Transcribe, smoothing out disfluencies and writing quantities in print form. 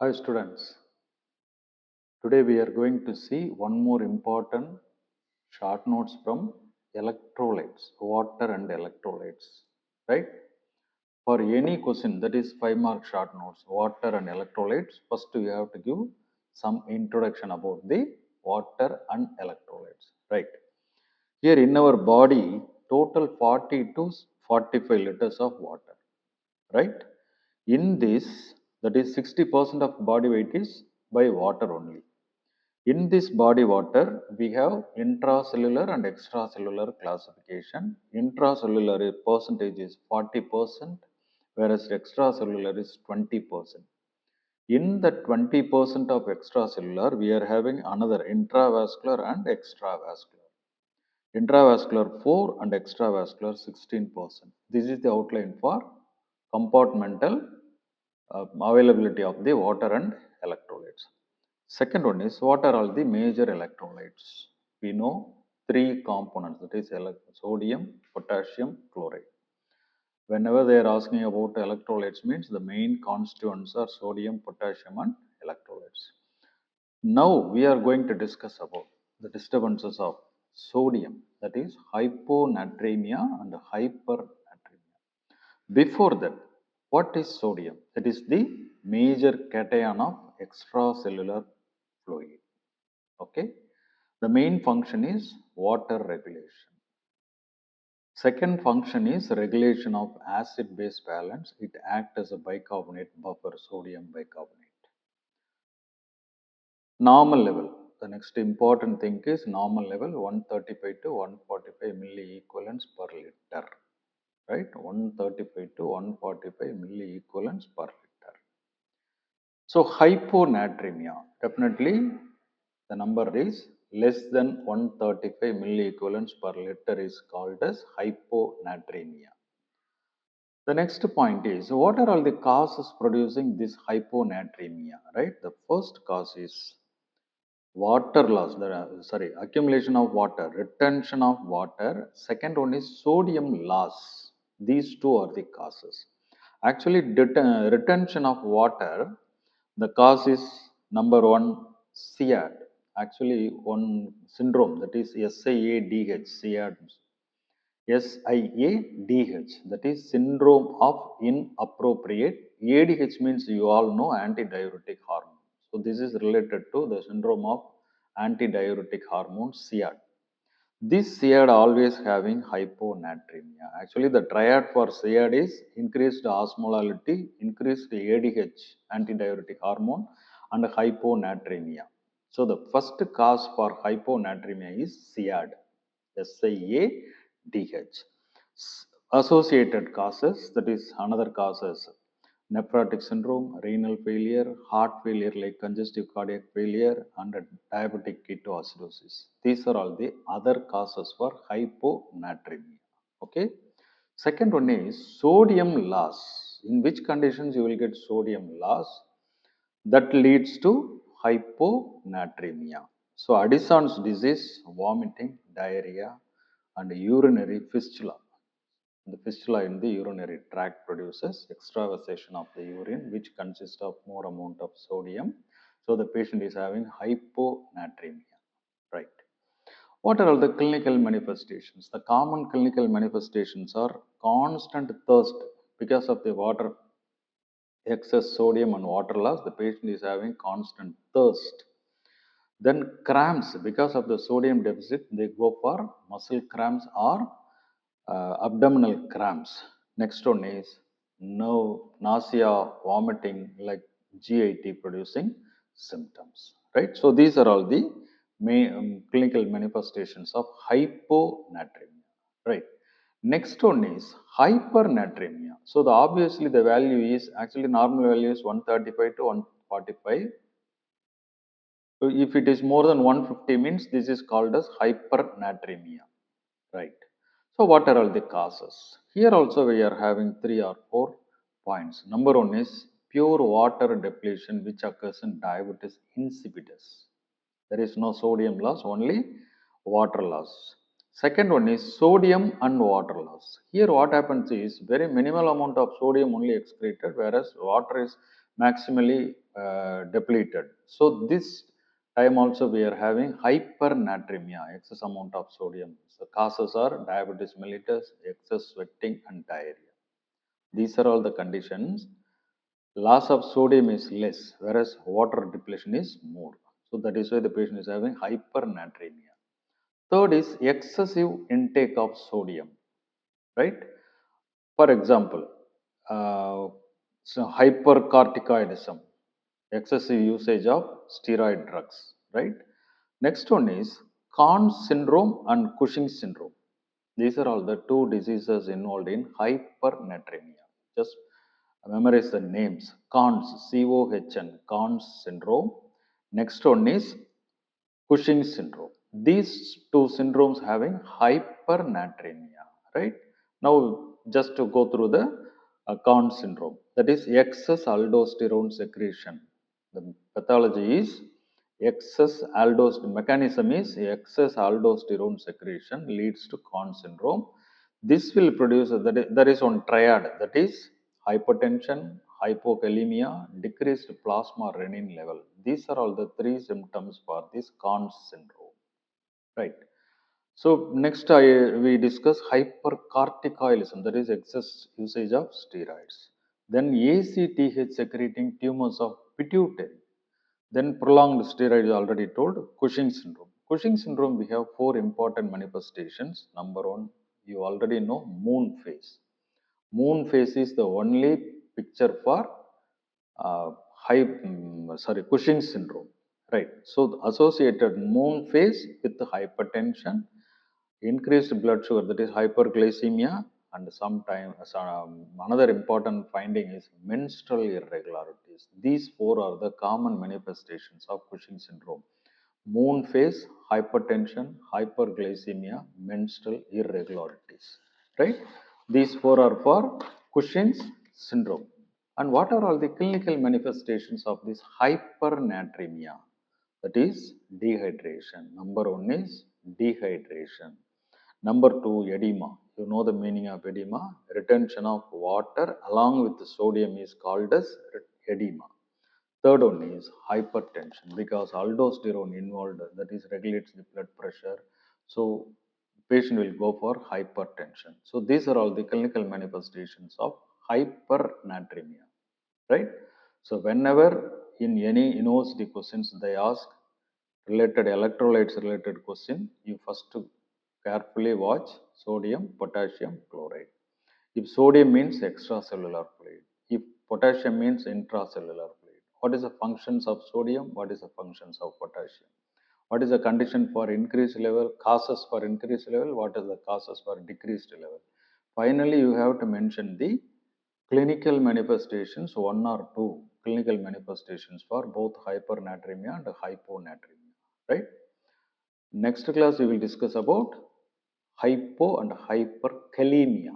Hi students, today we are going to see one more important short notes from electrolytes, water and electrolytes, right? For any question that is 5 mark short notes, water and electrolytes, first we have to give some introduction about the water and electrolytes, right? Here in our body, total 40 to 45 liters of water, right? In this, that is 60% of body weight is by water only. In this body water, we have intracellular and extracellular classification. Intracellular percentage is 40%, whereas extracellular is 20%. In the 20% of extracellular, we are having another intravascular and extravascular. Intravascular 4 and extravascular 16%. This is the outline for compartmental availability of the water and electrolytes. Second one is what are all the major electrolytes? We know three components, that is sodium, potassium, chloride. Whenever they are asking about electrolytes means the main constituents are sodium, potassium and electrolytes. Now we are going to discuss about the disturbances of sodium, that is hyponatremia and hypernatremia. Before that, what is sodium? That is the major cation of extracellular fluid. Okay. The main function is water regulation. Second function is regulation of acid-base balance. It acts as a bicarbonate buffer, sodium bicarbonate. Normal level. The next important thing is normal level 135 to 145 milliequivalents per liter. Right? 135 to 145 milliequivalents per liter. So hyponatremia, definitely the number is less than 135 milliequivalents per liter is called as hyponatremia. The next point is what are all the causes producing this hyponatremia, right? The first cause is water loss, accumulation of water, retention of water. Second one is sodium loss. These two are the causes. Actually, retention of water, the cause is number one, siadh. Actually, one syndrome, that is SIADH, siadh. SIADH, that is syndrome of inappropriate. ADH means you all know antidiuretic hormone. So this is related to the syndrome of antidiuretic hormone siadh. This siadh always having hyponatremia. Actually, the triad for siadh is increased osmolality, increased ADH, antidiuretic hormone, and hyponatremia. So the first cause for hyponatremia is siadh, SIADH. Associated causes, that is another causes, nephrotic syndrome, renal failure, heart failure like congestive cardiac failure, and diabetic ketoacidosis. These are all the other causes for hyponatremia. Okay. Second one is sodium loss. In which conditions you will get sodium loss? That leads to hyponatremia. So Addison's disease, vomiting, diarrhea, and urinary fistula. The fistula in the urinary tract produces extravasation of the urine, which consists of more amount of sodium. So the patient is having hyponatremia, right? What are all the clinical manifestations? The common clinical manifestations are constant thirst because of the water excess sodium and water loss. The patient is having constant thirst. Then cramps, because of the sodium deficit, they go for muscle cramps or abdominal cramps. Next one is nausea, vomiting, like GIT producing symptoms, right? So these are all the main clinical manifestations of hyponatremia, right? Next one is hypernatremia. So obviously the value is actually normal value is 135 to 145. So if it is more than 150 means this is called as hypernatremia, right? So what are all the causes? Here also we are having 3 or 4 points. Number one is pure water depletion which occurs in diabetes insipidus. There is no sodium loss, only water loss. Second one is sodium and water loss. Here what happens is very minimal amount of sodium only excreted, whereas water is maximally depleted. So this time also we are having hypernatremia, excess amount of sodium. So causes are diabetes mellitus, excess sweating, and diarrhea. These are all the conditions. Loss of sodium is less, whereas water depletion is more. So that is why the patient is having hypernatremia. Third is excessive intake of sodium, right? For example, hypercorticoidism, excessive usage of steroid drugs, right? Next one is Cohns syndrome and Cushing syndrome. These are all the two diseases involved in hypernatremia. Just memorize the names. Cohns, C-O-H-N, Cohns syndrome. Next one is Cushing syndrome. These two syndromes having hypernatremia, right? Now, just to go through the Cohn syndrome, that is excess aldosterone secretion. The pathology is excess aldosterone. Mechanism is excess aldosterone secretion leads to Cohn syndrome. This will produce there is one triad, that is hypertension, hypokalemia, decreased plasma renin level. These are all the three symptoms for this Cohn syndrome, right? So next we discuss hypercorticolism, that is excess usage of steroids. Then ACTH secreting tumors of pituitary. Then prolonged steroid is already told. Cushing syndrome. Cushing syndrome, we have four important manifestations. Number one, you already know, moon phase. Moon phase is the only picture for uh, Cushing syndrome, right? So the associated moon phase with hypertension, increased blood sugar, that is hyperglycemia, and sometimes another important finding is menstrual irregularities. These four are the common manifestations of Cushing syndrome: moon phase, hypertension, hyperglycemia, menstrual irregularities, right? These four are for Cushing's syndrome. And what are all the clinical manifestations of this hypernatremia? That is dehydration. Number one is dehydration. Number two, edema. You know the meaning of edema. Retention of water along with the sodium is called as edema. Third one is hypertension, because aldosterone involved, that is regulates the blood pressure. So patient will go for hypertension. So these are all the clinical manifestations of hypernatremia, right? So whenever in any university questions they ask related electrolytes related question, you first carefully watch sodium, potassium, chloride. If sodium means extracellular fluid, if potassium means intracellular fluid, what is the functions of sodium? What is the functions of potassium? What is the condition for increased level? Causes for increased level? What is the causes for decreased level? Finally, you have to mention the clinical manifestations, one or two clinical manifestations for both hypernatremia and hyponatremia, right? Next class we will discuss about hypo and hyperkalemia.